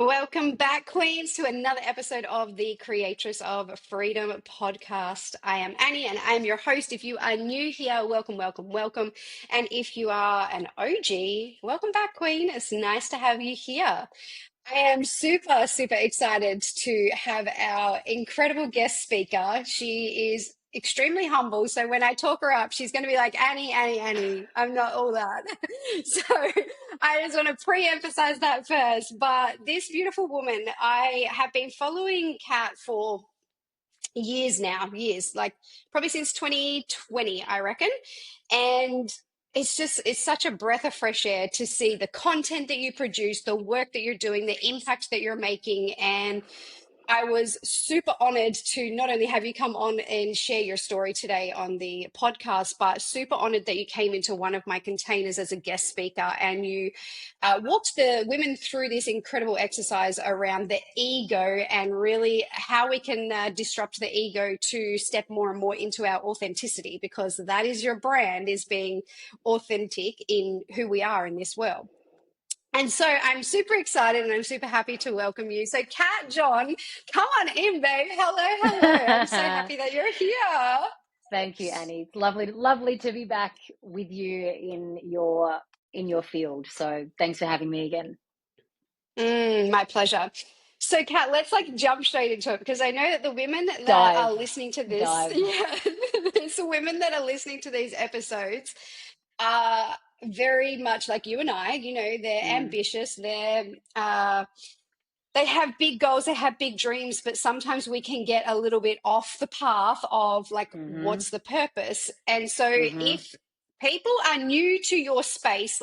Welcome back, Queens, to another episode of the Creatress of Freedom podcast. I am Annie and I am your host. If you are new here, welcome, welcome, welcome. And if you are an OG, welcome back, Queen. It's nice to have you here. I am super, super excited to have our incredible guest speaker. She is extremely humble. So when I talk her up, she's going to be like, Annie, Annie, Annie. I'm not all that. So I just want to pre-emphasize that first. But this beautiful woman, I have been following Kat for years now, years, like probably since 2020, I reckon. And it's such a breath of fresh air to see the content that you produce, the work that you're doing, the impact that you're making. And I was super honored to not only have you come on and share your story today on the podcast, but super honored that you came into one of my containers as a guest speaker and you walked the women through this incredible exercise around the ego and really how we can disrupt the ego to step more and more into our authenticity, because that is your brand, is being authentic in who we are in this world. And so I'm super excited and I'm super happy to welcome you. So, Kat, John, come on in, babe. Hello, hello. I'm so happy that you're here. Thank you, Annie. It's lovely to be back with you in your field. So thanks for having me again. My pleasure. So, Kat, let's jump straight into it, because I know that the women that are Dive, listening to this, dive. yeah, it's the women that are listening to these episodes are very much like you and I. They're Mm, ambitious. They have big goals, they have big dreams, but sometimes we can get a little bit off the path of mm-hmm, what's the purpose. And so mm-hmm. if people are new to your space,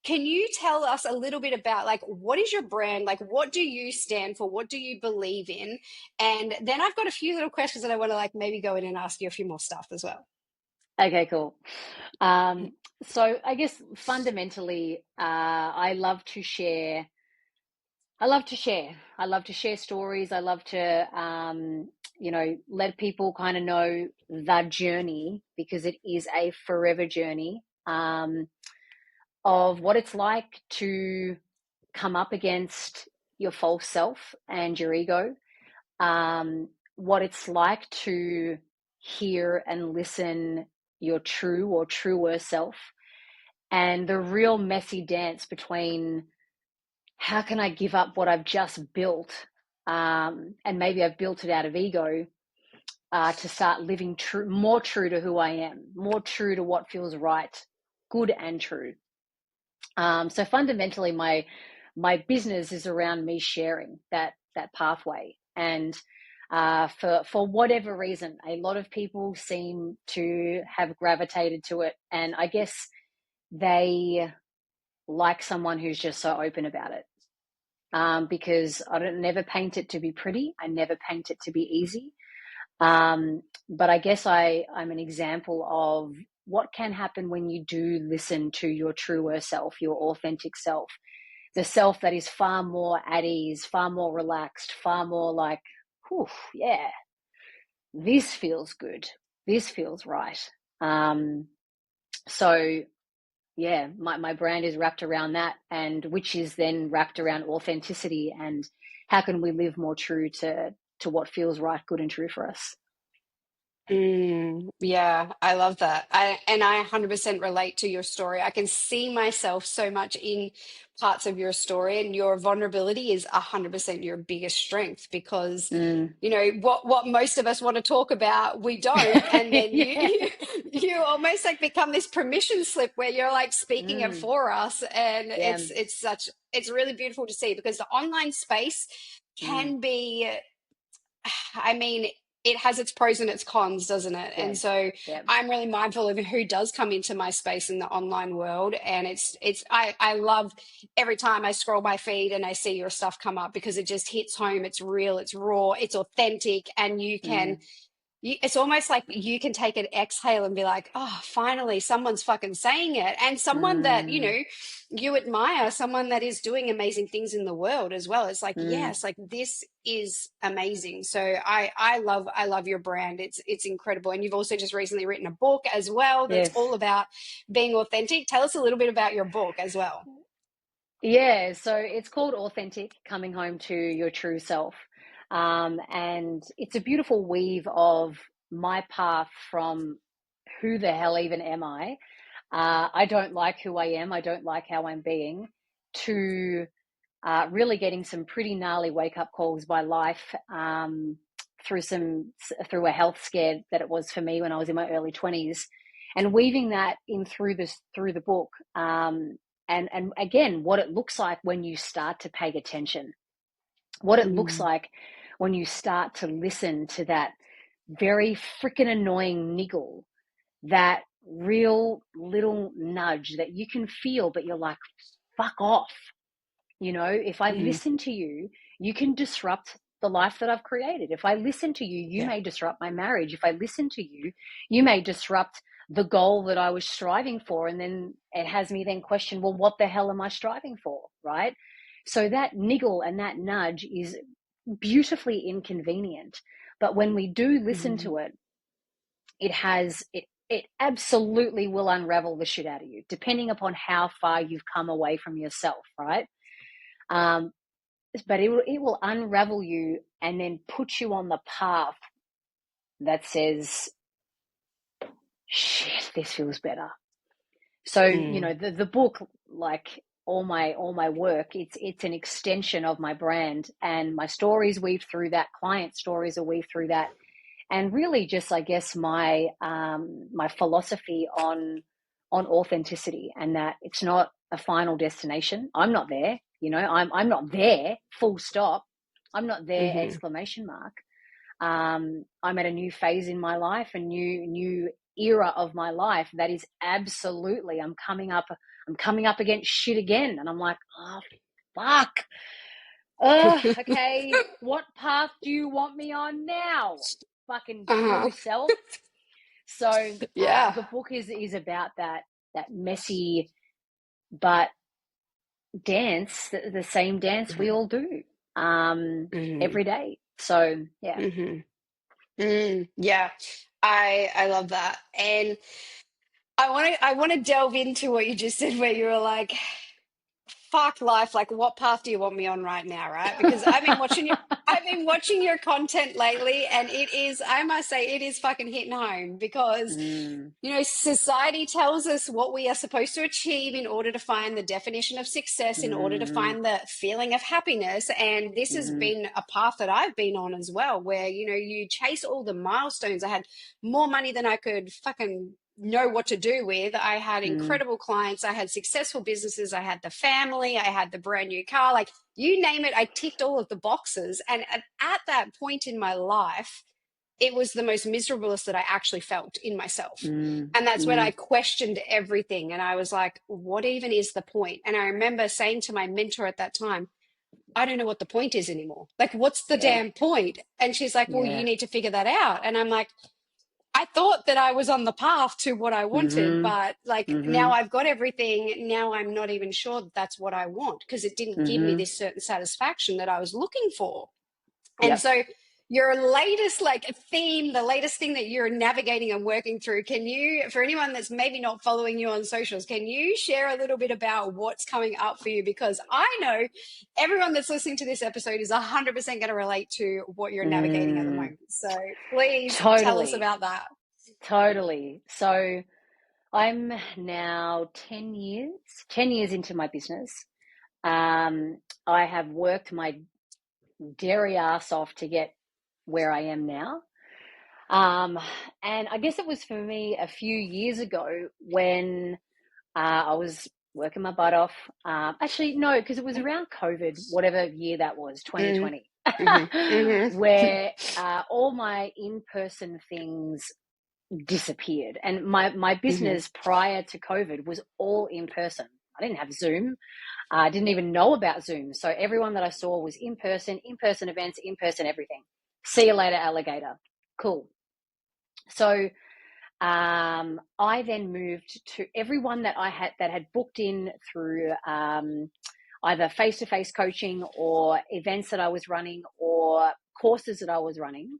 can you tell us a little bit about what is your brand? What do you stand for? What do you believe in? And then I've got a few little questions that I want to maybe go in and ask you a few more stuff as well. Okay, cool. So I guess fundamentally, I love to share. I love to share. I love to share stories. I love to, let people kind of know the journey, because it is a forever journey. Of what it's like to come up against your false self and your ego, what it's like to hear and listen your true or truer self, and the real messy dance between how can I give up what I've just built, and maybe I've built it out of ego, to start living true, more true to who I am, more true to what feels right, good and true. So fundamentally, my business is around me sharing that pathway, and for whatever reason, a lot of people seem to have gravitated to it, and I guess they like someone who's just so open about it. Because I don't never paint it to be pretty, I never paint it to be easy. But I guess I'm an example of what can happen when you do listen to your truer self, your authentic self, the self that is far more at ease, far more relaxed, far more like, whew, yeah, this feels good. This feels right. So yeah, my brand is wrapped around that, and which is then wrapped around authenticity and how can we live more true to what feels right, good and true for us. Yeah, I love that. I 100% relate to your story. I can see myself so much in parts of your story, and your vulnerability is 100% your biggest strength, because Mm. what most of us want to talk about, we don't, and then you Yeah. you almost become this permission slip where you're speaking it Mm. for us, and Yeah. it's really beautiful to see, because the online space Mm. can be, I mean, it has its pros and its cons, doesn't it? Yeah. And so Yeah. I'm really mindful of who does come into my space in the online world. And I love every time I scroll my feed and I see your stuff come up, because it just hits home. It's real, it's raw, it's authentic, and Mm. it's almost like you can take an exhale and be like, oh, finally, someone's fucking saying it. And someone that, Mm. you admire, someone that is doing amazing things in the world as well. It's like, Mm. yes, this is amazing. So I love your brand. It's incredible. And you've also just recently written a book as well that's Yes. all about being authentic. Tell us a little bit about your book as well. Yeah, so it's called Authentic, Coming Home to Your True Self. And it's a beautiful weave of my path from who the hell even am I don't like who I am, I don't like how I'm being, to really getting some pretty gnarly wake up calls by life, through a health scare that it was for me when I was in my early 20s, and weaving that in through the book, and again, what it looks like when you start to pay attention, what it looks Mm, like when you start to listen to that very freaking annoying niggle, that real little nudge that you can feel, but you're like, fuck off. If I mm, listen to you, you can disrupt the life that I've created. If I listen to you, you yeah. may disrupt my marriage. If I listen to you, you may disrupt the goal that I was striving for. And then it has me then question, well, what the hell am I striving for? Right. So that niggle and that nudge is beautifully inconvenient. But when we do listen Mm, to it, it absolutely will unravel the shit out of you, depending upon how far you've come away from yourself, right? Um, but it will unravel you and then put you on the path that says, shit, this feels better. So, mm, the book, like all my work, it's an extension of my brand, and my stories weave through that, client stories are weave through that, and really just, I guess, my philosophy on authenticity, and that it's not a final destination. I'm not there, I'm not there, full stop. I'm not there, mhm. exclamation mark. I'm at a new phase in my life, a new era of my life that is absolutely, I'm coming up against shit again, and I'm like, oh fuck. Okay, what path do you want me on now? Fucking Uh-huh. true self. So Yeah. the book is about that messy but dance, the same dance we Mhm, all do, mhm, every day. So yeah. mhm. Yeah. I love that. And I want to delve into what you just said where you were like, fuck life, like what path do you want me on right now, right? Because I've been watching your content lately, and it is, I must say, it is fucking hitting home because Mm, society tells us what we are supposed to achieve in order to find the definition of success, in order to mm, find the feeling of happiness. And this has mm, been a path that I've been on as well, where, you chase all the milestones. I had more money than I could fucking know what to do with. I had mm, incredible clients. I had successful businesses. I had the family. I had the brand new car. Like, you name it, I ticked all of the boxes. And at that point in my life, it was the most miserablest that I actually felt in myself. mm, And that's when I mm, questioned everything. And I was like, what even is the point? And I remember saying to my mentor at that time, I don't know what the point is anymore. Like, what's the yeah, damn point? And she's like, well, you yeah. need to figure that out. And I'm like, I thought that I was on the path to what I wanted, Mhm, but like now mhm, I've got everything. Now I'm not even sure that that's what I want because it didn't give me mhm. this certain satisfaction that I was looking for. And Yep. so your latest like theme, the latest thing that you're navigating and working through, can you, for anyone that's maybe not following you on socials, can you share a little bit about what's coming up for you? Because I know everyone that's listening to this episode is 100% going to relate to what you're navigating at the Mm, moment. So please tell us totally, about that. totally. So I'm now 10 years into my business. Um, I have worked my dairy ass off to get where I am now. Um, and I guess it was for me a few years ago when I was working my butt off. Actually, no, because it was around COVID, whatever year that was, Mm, 2020, mhm, mhm, where all my in-person things disappeared. And my mhm, business prior to COVID was all in person. I didn't have Zoom. I didn't even know about Zoom. So everyone that I saw was in person events, in person everything. See you later, alligator. Cool. So I then moved to everyone that had booked in through either face-to-face coaching or events that I was running or courses that I was running.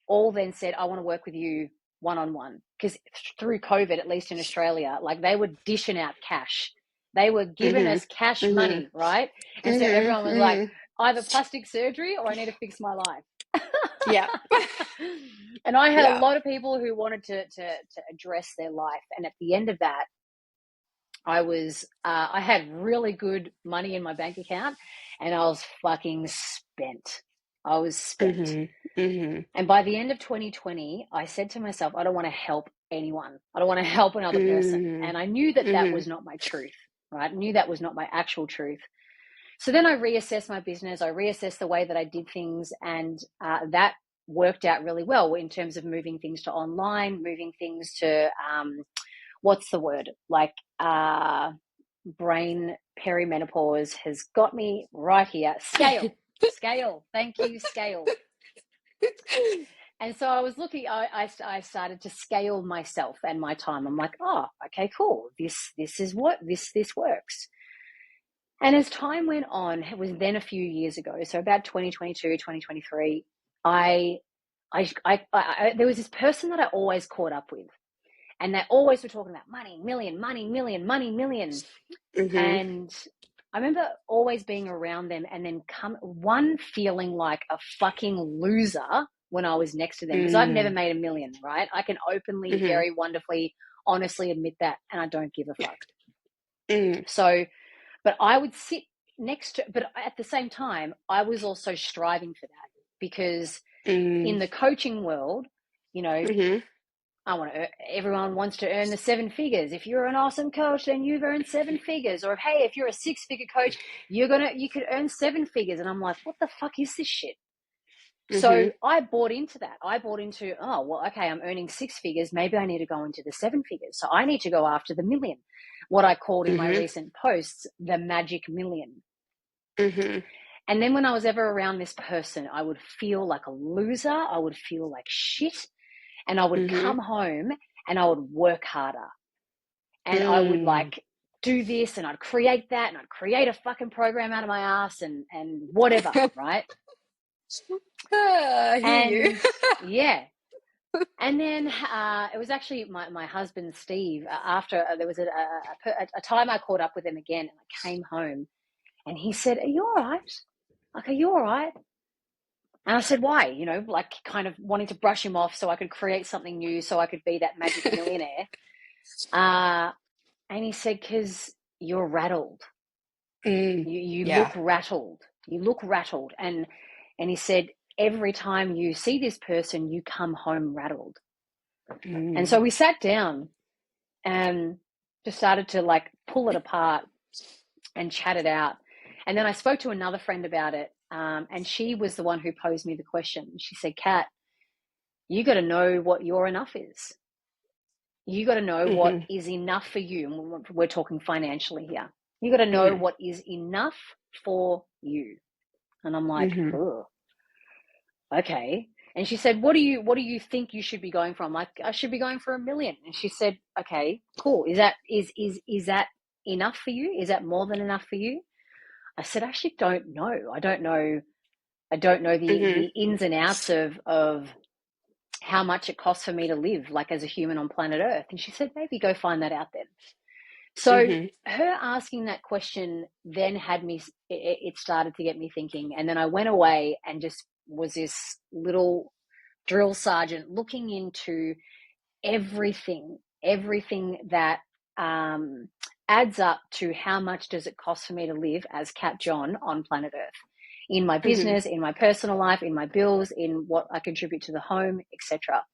All then said, I want to work with you one-on-one, because through COVID, at least in Australia, like they were dishing out cash They were giving Mhm. us cash Mhm. money, right? And so Mhm. everyone was like, Mhm. either plastic surgery or I need to fix my life. Yeah. And I had a Yeah. lot of people who wanted to address their life. And at the end of that, I had really good money in my bank account and I was fucking spent. I was spent. Mhm. Mhm. And by the end of 2020, I said to myself, I don't want to help anyone. I don't want to help another person. Mhm. And I knew that that Mhm. was not my truth, right? I knew that was not my actual truth. So then I reassessed my business. I reassessed the way that I did things. And that worked out really well in terms of moving things to online, moving things to, what's the word? Like, brain perimenopause has got me right here. Scale. Scale. Thank you, scale. And so I was looking, I started to scale myself and my time. I'm like, oh, okay, cool. This is what this works. And as time went on, it was then a few years ago, so about 2022, 2023, there was this person that I always caught up with, and they always were talking about money, million, money, million, money, million. Mhm. And I remember always being around them and then one feeling like a fucking loser when I was next to them because I've never Mhm. made a million, right? I can openly, Mhm. very wonderfully, honestly admit that, and I don't give a fuck. Mhm. So, but I would sit but at the same time, I was also striving for that because in the coaching world, you know, Mhm. everyone wants to earn the 7 figures. If you're an awesome coach, then you've earned 7 figures. Or hey, if you're a 6-figure coach, you could earn 7 figures. And I'm like, what the fuck is this shit? So Mhm. I bought into that. I bought into, oh, well, okay, I'm earning 6 figures. Maybe I need to go into the 7 figures. So I need to go after the million, what I called in my Mhm. recent posts, the magic million. Mhm. And then when I was ever around this person, I would feel like a loser. I would feel like shit. And I would Mhm. come home and I would work harder. And I would Mm. like do this and I'd create that and I'd create a fucking program out of my ass and whatever, right? I hear you. And yeah. And then it was actually my husband, Steve, after there was a time I caught up with him again and I came home and he said, are you all right? Like, are you all right? And I said, why? You know, like kind of wanting to brush him off so I could create something new, so I could be that magic millionaire. And he said, because you're rattled. You Yeah. look rattled. You look rattled. And he said, every time you see this person, you come home rattled. And so Mm. we sat down and just started to like pull it apart and chat it out. And then I spoke to another friend about it. And she was the one who posed me the question. She said, Kat, you got to know what your enough is. You got to know what Mhm. is enough for you. And we're talking financially here. You got to know Mhm. what is enough for you. And I'm like, Mhm. oh, okay. And she said, what do you think you should be going for? I'm like, I should be going for 1 million. And she said, okay, cool. Is that enough for you? Is that more than enough for you? I said, I actually don't know. I don't know Mhm. the ins and outs of how much it costs for me to live like as a human on planet Earth. And she said, maybe go find that out then. So Mhm. her asking that question then had me, it started to get me thinking. And then I went away and just was this little drill sergeant looking into everything that adds up to how much does it cost for me to live as Kat John on planet Earth, in my Mhm. business, in my personal life, in my bills, in what I contribute to the home, etc.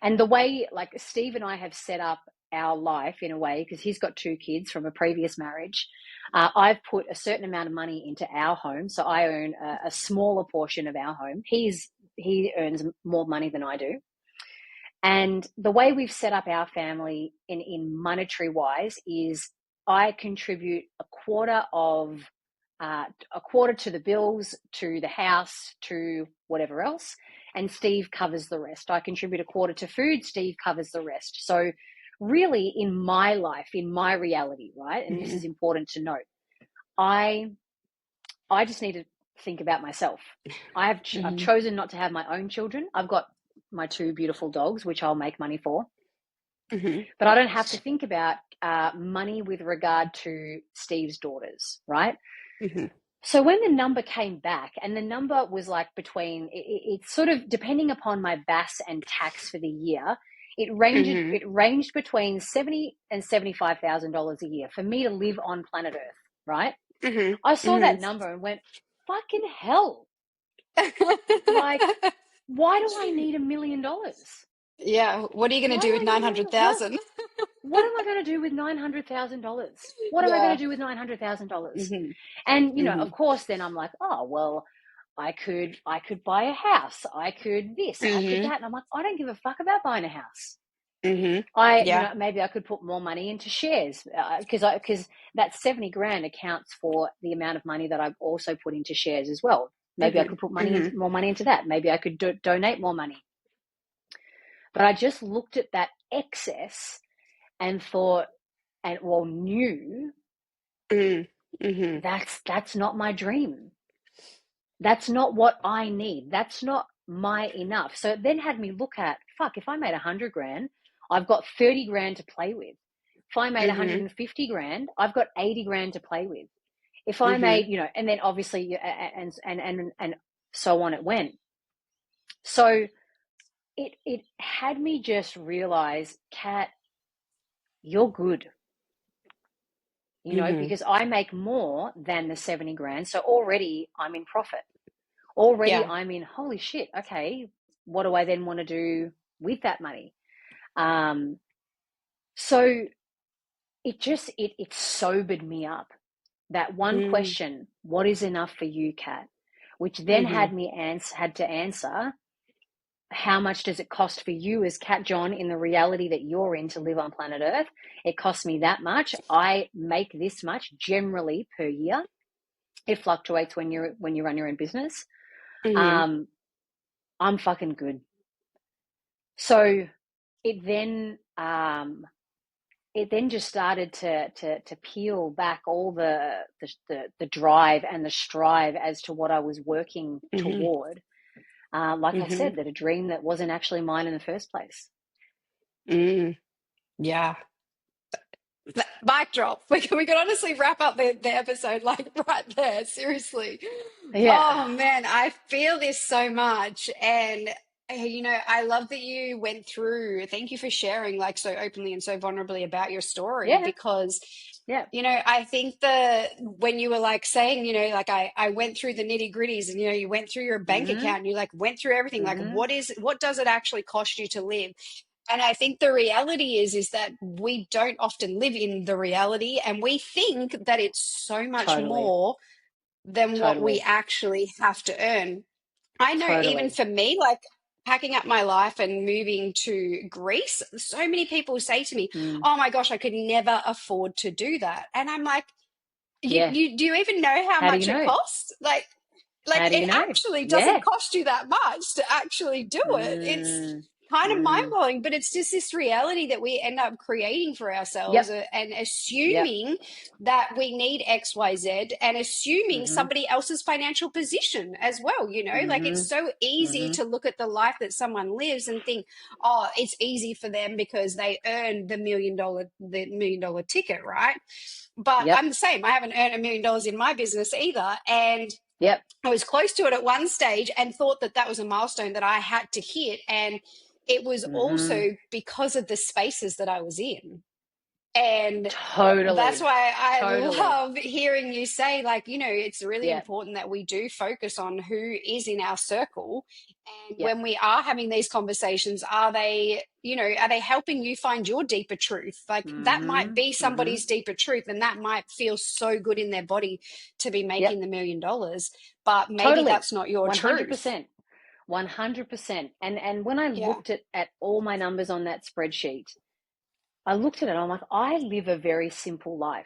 And the way, like Steve and I have set up our life in a way, because he's got 2 kids from a previous marriage. I've put a certain amount of money into our home, so I own a smaller portion of our home. He earns more money than I do. And the way we've set up our family in monetary wise is I contribute a quarter to the bills, to the house, to whatever else, and Steve covers the rest. I contribute a quarter to food, Steve covers the rest. So really in my life, in my reality, right? And this Mhm. is important to note. I just need to think about myself. I've Mhm. chosen not to have my own children. I've got my 2 beautiful dogs, which I'll make money for. Mhm. but I don't have to think about money with regard to Steve's daughters, right? Mhm. So when the number came back, and the number was like between, it's sort of depending upon my BAS and tax for the year, Mhm. it ranged between $70,000 and $75,000 a year for me to live on planet Earth, right? Mhm. I saw that Mhm. number and went, fucking hell! Like, why do I need $1 million? Yeah. What are you going to Why do do with I need huh? 900,000? What am I going to do with $900,000? What am I going Yeah. to do with $900,000? Mhm. And of Mhm. course, then I'm like, oh well, I could buy a house. I could this. I could Mhm. that. And I'm like, I don't give a fuck about buying a house. Mhm. I, Yeah. maybe I could put more money into shares because that 70 grand accounts for the amount of money that I've also put into shares as well. Maybe I Mhm. could put Mhm. more money into that. Maybe I could donate more money. But I just looked at that excess and thought, and well, knew Mhm. Mhm. that's not my dream. That's not what I need. That's not my enough. So it then had me look at, fuck, if I made 100 grand, I've got 30 grand to play with. If I made Mhm. 150 grand, I've got 80 grand to play with. If I Mhm. made, and then obviously, and so on it went. So it had me just realize, Kat, you're good, Mhm. because I make more than the 70 grand. So already I'm in profit. Already Yeah. I'm in, holy shit, okay, what do I then want to do with that money? Um, so it sobered me up. That one Mm. question, what is enough for you, Kat? Which then Mhm. had to answer, how much does it cost for you as Kat John in the reality that you're in to live on planet Earth? It costs me that much. I make this much generally per year. It fluctuates when you run your own business. Mhm. I'm fucking good. So it then just started to peel back all the drive and the strive as to what I was working Mhm. toward. Like I Mhm. said, that a dream that wasn't actually mine in the first place. Mm. Yeah. Mic drop. We could honestly wrap up the episode like right there. Seriously. Yeah, Oh man, I feel this so much. And I love that you went through. Thank you for sharing like so openly and so vulnerably about your story yeah, because yeah. I think when you were like saying, like I went through the nitty gritties and, you went through your bank Mhm, account and you like went through everything, like mhm. what does it actually cost you to live? And I think the reality is that we don't often live in the reality and we think that it's so much Totally, more than what we totally, actually have to earn. I know even totally. for me, like packing up my life and moving to Greece, so many people say to me, Mm. "Oh my gosh, I could never afford to do that." And I'm like, Yeah. you do you even know how How do you much it know? costs? Like How do it you know? actually doesn't Yeah. cost you that much to actually do it. It's Mm, kind of mm. mind-blowing, but it's just this reality that we end up creating for ourselves Yep, and yep. assuming that we need XYZ and assuming Mhm, somebody else's financial position as well. Like it's mhm, so easy mhm. to look at the life that someone lives and think, oh, it's easy for them because they earned the $1 million ticket, right? But Yep, I'm the same. I haven't earned $1 million in my business either. And yep. I was close to it at one stage and thought that that was a milestone that I had to hit. And it was Mhm. also because of the spaces that I was in. And that's Totally, why I totally. love hearing you say, like, it's really Yep, important that we do focus on who is in our circle. And yep. when we are having these conversations, are they helping you find your deeper truth? Like that might Mhm, be mhm. somebody's deeper truth, and that might feel so good in their body to be Yep. making the $1 million, but maybe Totally. that's not your truth. 100%. 100%. And when I Yeah. looked at all my numbers on that spreadsheet, I looked at it, I'm like, I live a very simple life.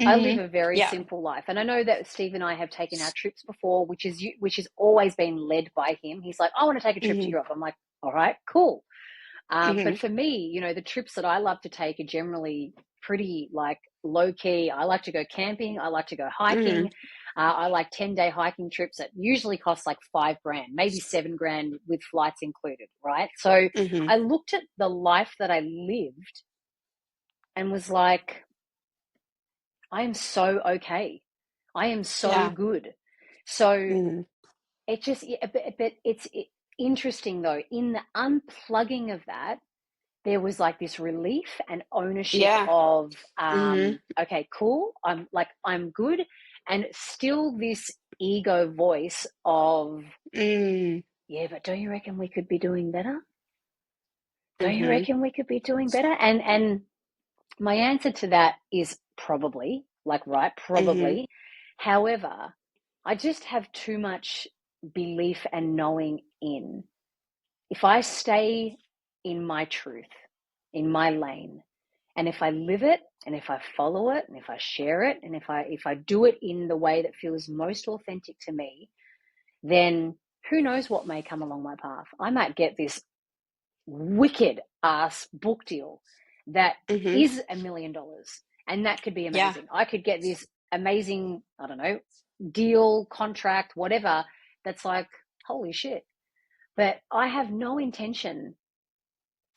I live a very Yeah. simple life. And I know that Steve and I have taken our trips before, which has always been led by him. He's like, I want to take a trip to hmm Europe. I'm like, all right, cool. But hmm for me, the trips that I love to take are generally pretty like low key. I like to go camping. I like to go hmm hiking. I like 10-day hiking trips that usually cost like $5,000, maybe $7,000 with flights included, right? So Mm-hmm. I looked at the life that I lived and was like, I am so okay. I am so Yeah. good. So Mm-hmm. it just, but it's interesting though, in the unplugging of that, there was like this relief and ownership Yeah. of, Mm-hmm. okay, cool. I'm good. And still this ego voice of, Mm. yeah, but don't you reckon we could be doing better? Don't you Mm-hmm. reckon we could be doing better? And my answer to that is probably, like, right, Mm-hmm. probably. However, I just have too much belief and knowing in, if I stay in my truth, in my lane, and if I live it, and if I follow it, and if I share it, and if I do it in the way that feels most authentic to me, then who knows what may come along my path. I might get this wicked ass book deal that Mm-hmm. is $1 million, and that could be Yeah. amazing. I could get this amazing, I don't know, deal, contract, whatever, that's like, holy shit. But I have no intention,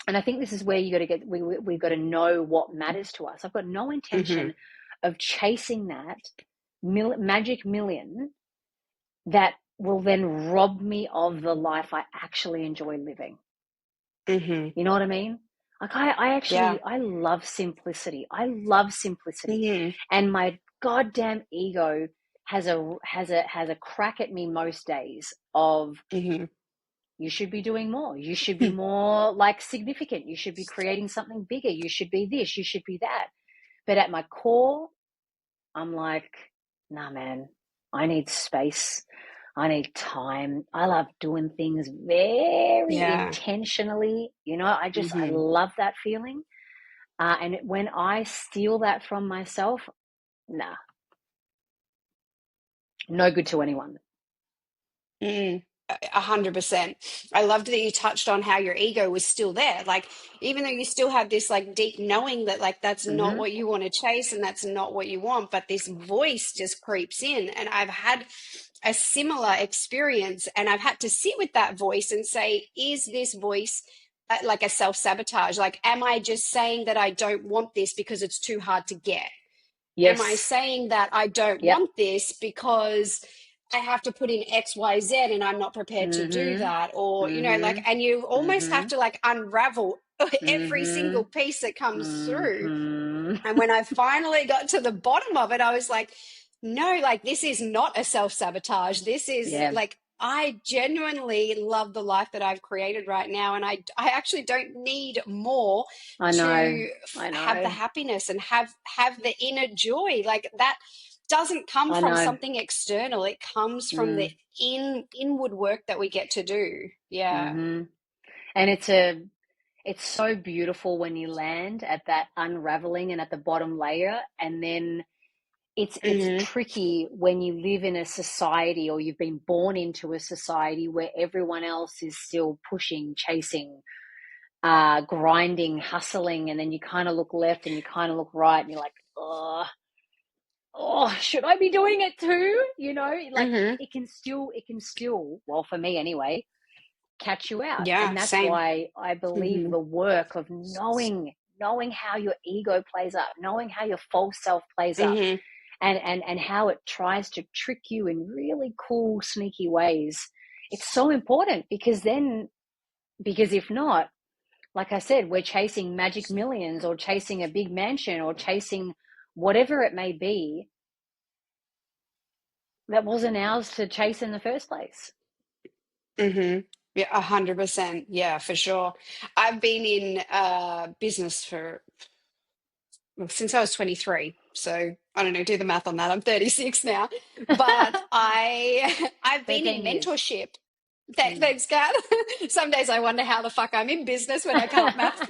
and I think this is where you got to get, we've got to know what matters to us. I've got no Mm-hmm. intention of chasing that magic million that will then rob me of the life I actually enjoy living. Mm-hmm. You know what I mean? Like I Yeah. actually, I love simplicity. I love simplicity. Mm-hmm. And my goddamn ego has a crack at me most days of, Mm-hmm. you should be doing more. You should be more like significant. You should be creating something bigger. You should be this. You should be that. But at my core, I'm like, nah, man, I need space. I need time. I love doing things very Yeah. intentionally. I Mm-hmm. love that feeling. And when I steal that from myself, nah, no good to anyone. Mm, 100%. I loved that you touched on how your ego was still there. Like, even though you still have this like deep knowing that like that's not Mm-hmm. what you want to chase and that's not what you want, but this voice just creeps in. And I've had a similar experience, and I've had to sit with that voice and say, is this voice like a self-sabotage? Like, am I just saying that I don't want this because it's too hard to get? Am I Yes. saying that I don't Yep. want this because I have to put in X, Y, Z and I'm not prepared to do Mm-hmm. that? Or, Mm-hmm. like, and you almost have Mm-hmm. to like unravel every Mm-hmm. single piece that comes through. Mm-hmm. And when I finally got to the bottom of it, I was like, no, like this is not a self-sabotage. This is Yeah, like I genuinely love the life that I've created right now. And I actually don't need more I know. to I have the know. happiness and have the inner joy. Like that doesn't come I from know. something external. It comes from the Mm. inward work that we get to do. Yeah. Mm-hmm. And it's so beautiful when you land at that unraveling and at the bottom layer, and then it's Hmm. tricky when you live in a society, or you've been born into a society where everyone else is still pushing, chasing, grinding, hustling, and then you kind of look left and you kind of look right, and you're like, oh, should I be doing it too? Like Hmm. it can still, well, for me anyway, catch you out. Yeah, And that's same. why I believe Hmm. the work of knowing how your ego plays up, knowing how your false self plays up, Hmm. and how it tries to trick you in really cool, sneaky ways. It's so important, because if not, like I said, we're chasing magic millions, or chasing a big mansion, or chasing whatever it may be that wasn't ours to chase in the first place. Hmm. Yeah, 100%. Yeah, for sure. I've been in business for well, since I was 23. So I don't know, do the math on that. I'm 36 now. But I've been in 13 years. mentorship. Mm. Thanks, Kat. Some days I wonder how the fuck I'm in business when I can't math.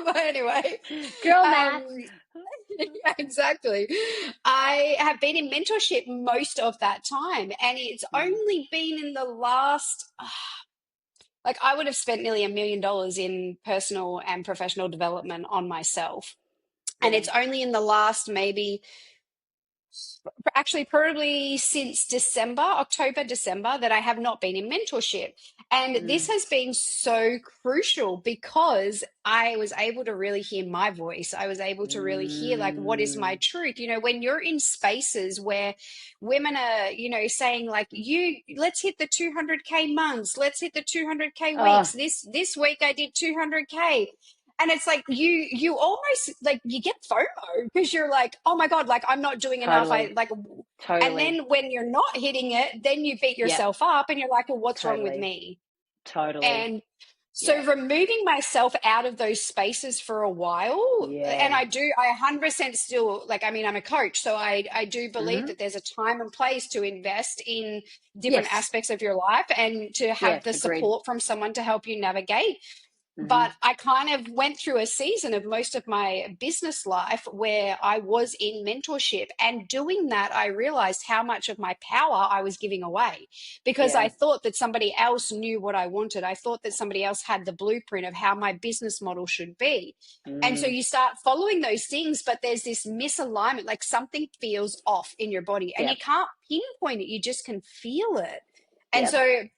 But anyway, Girl um, math. yeah, exactly. I have been in mentorship most of that time, and it's Mm. only been in the last like I would have spent nearly $1 million in personal and professional development on myself. And Yeah. it's only in the last maybe actually probably since October, December, that I have not been in mentorship. And this Mm. has been so crucial because I was able to really hear my voice. I was able to really hear like what is my Mm. truth. When you're in spaces where women are, saying like let's hit the 200K months, let's hit the 200K weeks. Oh, This week I did 200K. And it's like you almost like you get FOMO because you're like, oh my God, like I'm not doing enough. I totally. like, and then Totally. when you're not hitting it, then you beat Yep. yourself up and you're like, well, what's wrong with Totally. me? Totally. And so Yep. removing myself out of those spaces for a while, and Yeah. I 100% still like, I mean, I'm a coach, so I do believe Mm-hmm. that there's a time and place to invest in different Yes. aspects of your life and to Yeah. have the Agreed. support from someone to help you navigate. Mm-hmm. But I kind of went through a season of most of my business life where I was in mentorship. And doing that, I realized how much of my power I was giving away because Yeah. I thought that somebody else knew what I wanted. I thought that somebody else had the blueprint of how my business model should be. And so Mm. you start following those things, but there's this misalignment, like something feels off in your body and you Yep. can't pinpoint it, you just can feel it. And Yep. so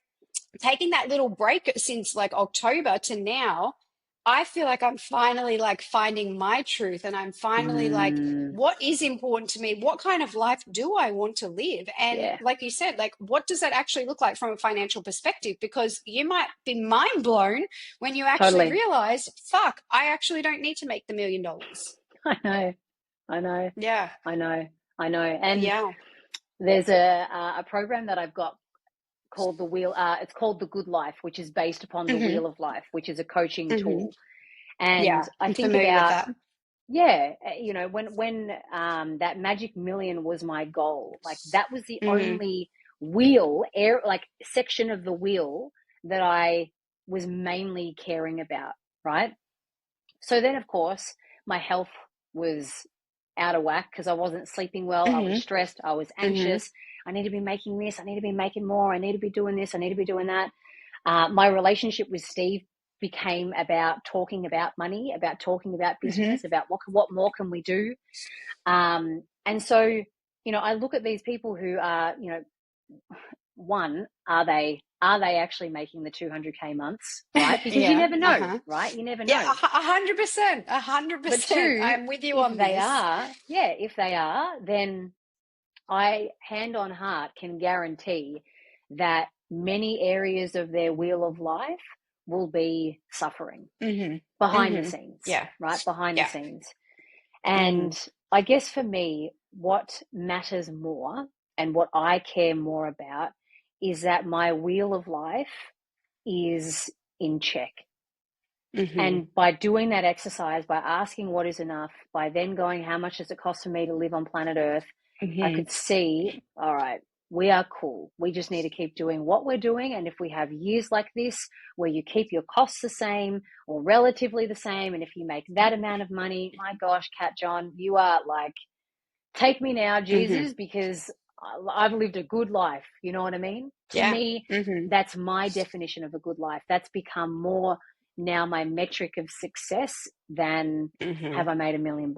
taking that little break since like October to now, I feel like I'm finally like finding my truth and I'm finally like, Mm. what is important to me? What kind of life do I want to live? And Yeah. like you said, like, what does that actually look like from a financial perspective? Because you might be mind blown when you actually Totally. realize, fuck, I actually don't need to make the $1 million. I know. I know. Yeah. I know. I know. And Yeah. there's a program that I've got called the Wheel. It's called The Good Life, which is based upon the Hmm. Wheel of Life, which is a coaching Hmm. tool. And Yeah. I I'm think familiar with about, that. yeah, when that magic million was my goal, like that was the Mm. only wheel, like section of the wheel that I was mainly caring about, right? So then, of course, my health was out of whack because I wasn't sleeping well. I was Hmm. stressed. I was Hmm. anxious. I need to be making this. I need to be making more. I need to be doing this. I need to be doing that. My relationship with Steve became about talking about money, about talking about Hmm. business, about what more can we do. And so, I look at these people who are, one, are they actually making the 200K months, right? Because you Yeah. never know, Uh-huh. right? You never Yeah, know. 100%, a hundred But percent. two, I'm with you if on they this. are, yeah, if they are, then I, hand on heart, can guarantee that many areas of their wheel of life will be suffering Hmm. behind the Hmm. scenes, Yeah. right? Behind the Yeah. scenes. Mm. And I guess for me, what matters more and what I care more about is that my wheel of life is in check. Hmm. And by doing that exercise, by asking what is enough, by then going, how much does it cost for me to live on planet Earth? I Hmm. could see, all right, we are cool. We just need to keep doing what we're doing. And if we have years like this where you keep your costs the same or relatively the same, and if you make that amount of money, my gosh, Kat John, you are like, take me now, Hmm. Jesus, because I've lived a good life. You know what I mean? To Yeah. me, Hmm. that's my definition of a good life. That's become more now my metric of success than Hmm. have I made $1 million.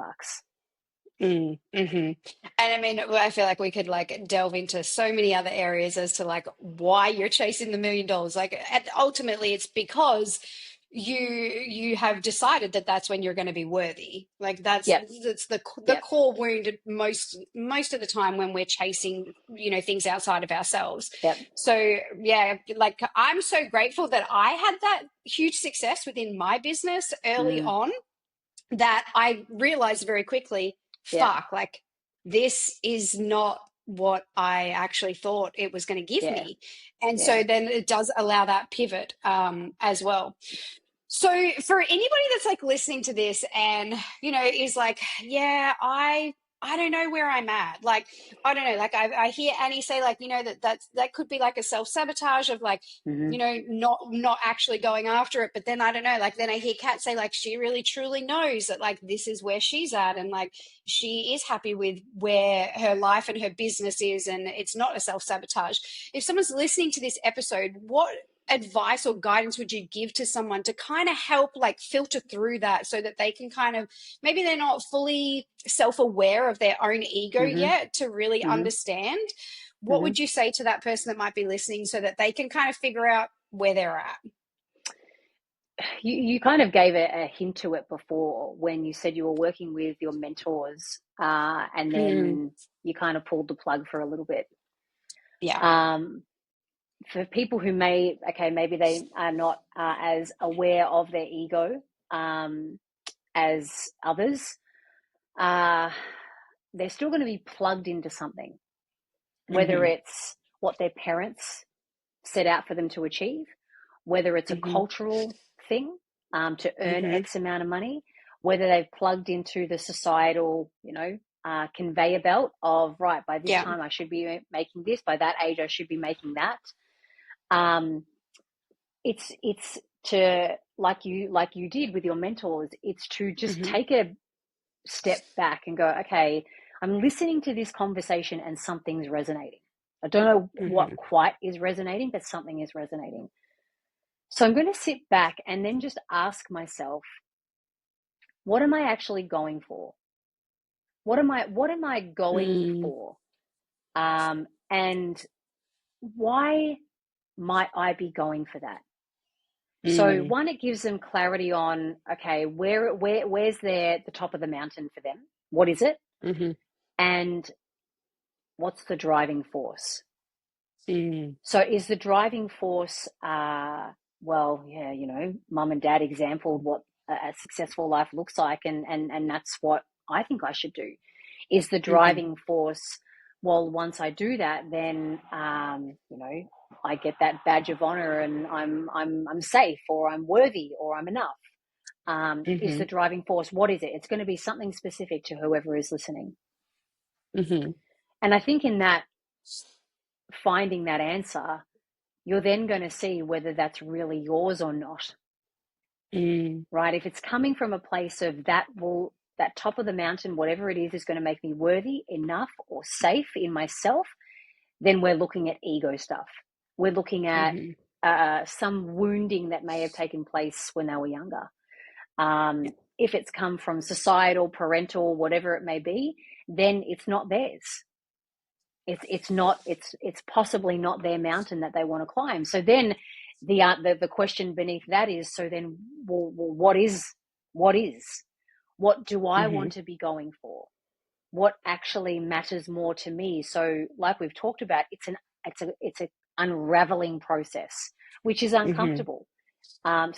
Mm. Hmm. And I mean, I feel like we could like delve into so many other areas as to like why you're chasing the $1 million. Like ultimately, it's because you have decided that that's when you're going to be worthy. Like Yep, that's the yep, core wound most of the time when we're chasing things outside of ourselves. yep. So yeah, like I'm so grateful that I had that huge success within my business early Mm, on, that I realized very quickly, yep, fuck, like this is not what I actually thought it was going to give yeah, me. And yeah. so then it does allow that pivot as well. So for anybody that's like listening to this and is like, yeah, I don't know where I'm at. Like, I don't know. Like I hear Annie say like, that could be like a self-sabotage of like, Mm-hmm. not actually going after it. But then I don't know, like then I hear Kat say like she really truly knows that like this is where she's at and like she is happy with where her life and her business is and it's not a self-sabotage. If someone's listening to this episode, advice or guidance would you give to someone to kind of help like filter through that so that they can kind of, maybe they're not fully self-aware of their own ego Mm-hmm. yet to really Mm-hmm. understand? What Mm-hmm. would you say to that person that might be listening so that they can kind of figure out where they're at? You kind of gave a hint to it before when you said you were working with your mentors, and Mm, then you kind of pulled the plug for a little bit. yeah. For people who maybe they are not as aware of their ego as others, they're still going to be plugged into something, whether Mm-hmm. it's what their parents set out for them to achieve, whether it's a Mm-hmm. cultural thing, to earn Mm-hmm. X amount of money, whether they've plugged into the societal, conveyor belt of, right, by this Yeah. time I should be making this, by that age I should be making that. Um, it's to, like you did with your mentors, it's to just Mm-hmm. take a step back and go, okay, I'm listening to this conversation and something's resonating. I don't know what Mm-hmm. quite is resonating, but something is resonating. So I'm going to sit back and then just ask myself, what am I actually going for? What am I going Mm, for? And why might I be going for that? So mm, one, it gives them clarity on, okay, where's the top of the mountain for them? What is it? mm-hmm. And what's the driving force? Mm, So is the driving force, mum and dad exampled what a successful life looks like, and that's what I think I should do. Is the mm-hmm. driving force, well, once I do that, then I get that badge of honor, and I'm safe, or I'm worthy, or I'm enough. Is Mm-hmm. the driving force, what is it? It's going to be something specific to whoever is listening. Mm-hmm. And I think in that, finding that answer, you're then going to see whether that's really yours or not, Mm, right? If it's coming from a place of that top of the mountain, whatever it is going to make me worthy, enough, or safe in myself, then we're looking at ego stuff. We're looking at mm-hmm. some wounding that may have taken place when they were younger. Yeah. If it's come from societal, parental, whatever it may be, then it's not theirs. It's possibly not their mountain that they want to climb. So then the question beneath that is, so then, well, what do I Mm-hmm. want to be going for? What actually matters more to me? So like we've talked about, it's an unraveling process, which is Mm-hmm. uncomfortable.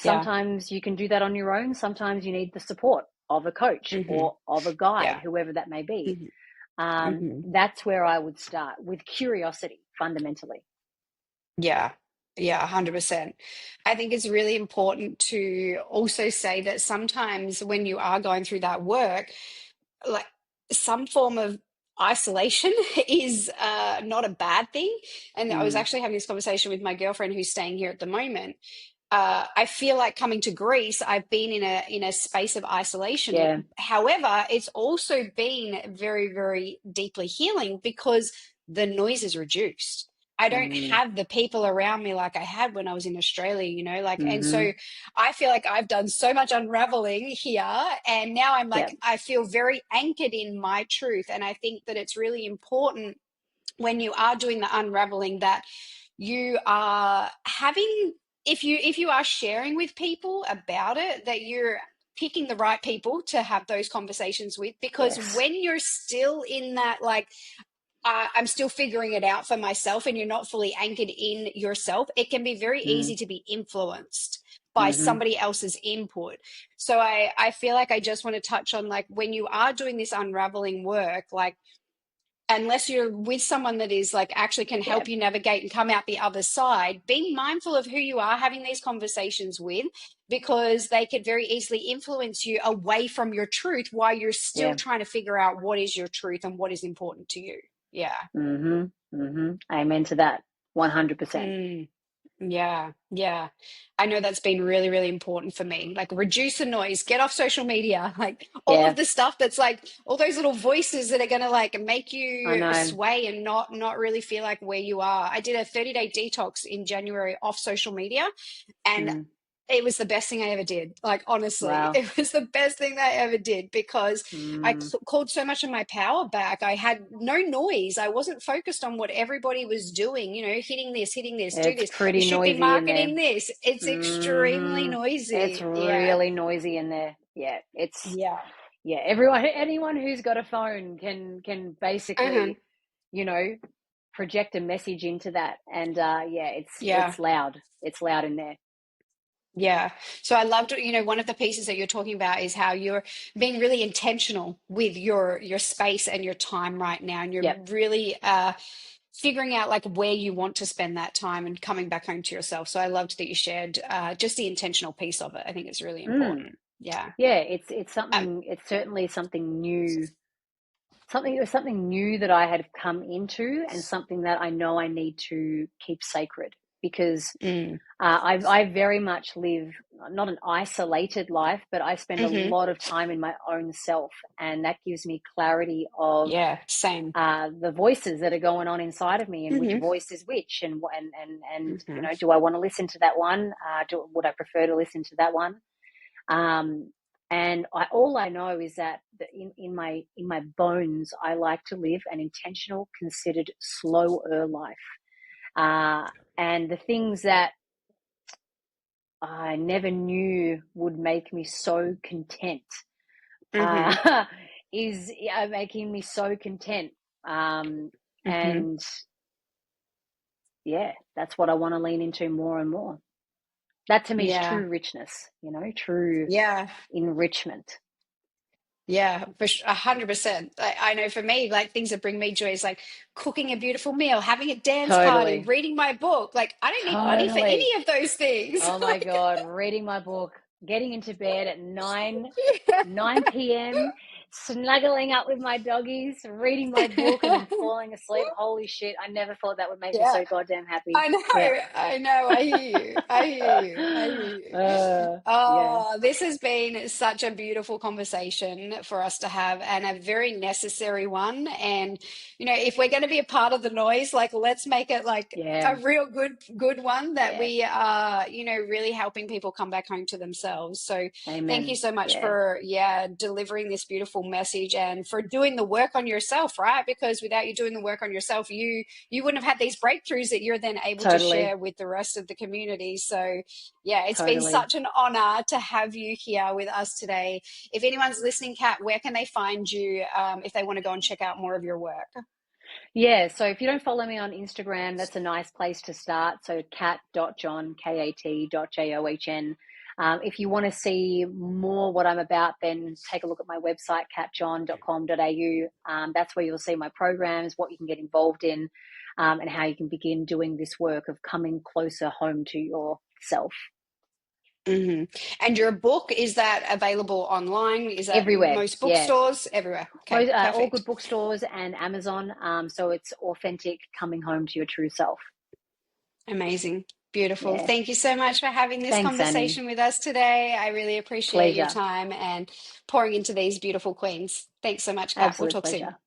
Yeah. Sometimes you can do that on your own. Sometimes you need the support of a coach Mm-hmm. or of a guide, Yeah. whoever that may be. Mm-hmm. Mm-hmm. That's where I would start, with curiosity, fundamentally. Yeah. Yeah, 100%. I think it's really important to also say that sometimes when you are going through that work, like some form of isolation is not a bad thing. And I was Mm, actually having this conversation with my girlfriend who's staying here at the moment. I feel like coming to Greece, I've been in a space of isolation. yeah. However, it's also been very, very deeply healing because the noise is reduced. I don't Mm, have the people around me like I had when I was in Australia, like, and mm-hmm. so I feel like I've done so much unraveling here, and now I'm Yeah. like, I feel very anchored in my truth. And I think that it's really important when you are doing the unraveling that you are having, if you are sharing with people about it, that you're picking the right people to have those conversations with, because Yes. when you're still in that, like, I'm still figuring it out for myself, and you're not fully anchored in yourself, it can be very Mm, easy to be influenced by mm-hmm. somebody else's input. So I feel like I just want to touch on, like, when you are doing this unraveling work, like, unless you're with someone that is like actually can Yeah. help you navigate and come out the other side, being mindful of who you are having these conversations with, because they could very easily influence you away from your truth while you're still Yeah. trying to figure out what is your truth and what is important to you. Yeah. Mm-hmm. Mm-hmm. Amen to that. 100%. Mm. Yeah, yeah. I know that's been really, really important for me. Like, reduce the noise, get off social media, like all of Yeah, the stuff that's like all those little voices that are gonna like make I you know. sway and not really feel like where you are. I did a 30-day detox in January off social media, and Mm, it was the best thing I ever did. Like, honestly, wow. it was the best thing that I ever did because Mm, called so much of my power back. I had no noise. I wasn't focused on what everybody was doing, hitting this, do it's this. You pretty should be noisy in there. marketing this. It's extremely It's noisy. Yeah. really noisy in there. Yeah, it's Yeah. yeah. Anyone who's got a phone can Uh-huh. basically, you know, project a message into that, and yeah, Yeah. it's loud. It's loud in there. Yeah. So I loved, one of the pieces that you're talking about is how you're being really intentional with your space and your time right now. And you're Yep. really figuring out like where you want to spend that time and coming back home to yourself. So I loved that you shared just the intentional piece of it. I think it's really Mm. important. Yeah. Yeah, it's Um, something. It's certainly something new. It was something new that I had come into, and something that I know I need to keep sacred because mm, I very much live not an isolated life, but I spend a hmm. lot of time in my own self, and that gives me clarity of Yeah, same. the voices that are going on inside of me, and which Hmm. voice is which, and you Hmm. know, do I want to listen to that one? Would I prefer to listen to that one? Um, and all I know is that in my bones, I like to live an intentional, considered, slower life. Uh, and the things that I never knew would make me so content Hmm. uh, is making me so content. Um, Hmm. and yeah, that's what I want to lean into more and more. That to me is Yeah. true richness, true Yeah. enrichment. Yeah, for 100%. I know for me, like things that bring me joy is like cooking a beautiful meal, having a dance party, Totally. reading my book. Like I don't need money for Totally. any of those things. Oh my Like, God, reading my book, getting into bed at 9 yeah. 9 p.m., snuggling up with my doggies, reading my book, and then falling asleep. Holy shit, I never thought that would make me Yeah. so goddamn happy. I know, Yeah. I know. I hear you. I hear you. I hear you. Yeah. Oh, this has been such a beautiful conversation for us to have and a very necessary one. And, if we're going to be a part of the noise, like let's make it like Yeah. a real good one that Yeah. we are, really helping people come back home to themselves. So thank you Amen. so much Yeah. for, delivering this beautiful message and for doing the work on yourself, right? Because without you doing the work on yourself, you wouldn't have had these breakthroughs that you're then able to Totally. share with the rest of the community. So, yeah, it's been Totally. such an honor to have you here with us today. If anyone's listening, Kat, where can they find you if they want to go and check out more of your work? Yeah, so if you don't follow me on Instagram, that's a nice place to start. So kat.john, kat.john. If you want to see more what I'm about, then take a look at my website, katjohn.com.au. That's where you'll see my programs, what you can get involved in, and how you can begin doing this work of coming closer home to yourself. Hmm. And your book, is that available online? Is that Everywhere, most yeah. bookstores? Everywhere. Okay, All perfect. good bookstores and Amazon. So it's authentic, coming home to your true self. Amazing. Beautiful. Yeah. Thank you so much for having this Thanks, Annie. conversation with us today. I really appreciate your Pleasure. time and pouring into these beautiful queens. Thanks so much, Kat. We'll Absolute talk soon. pleasure.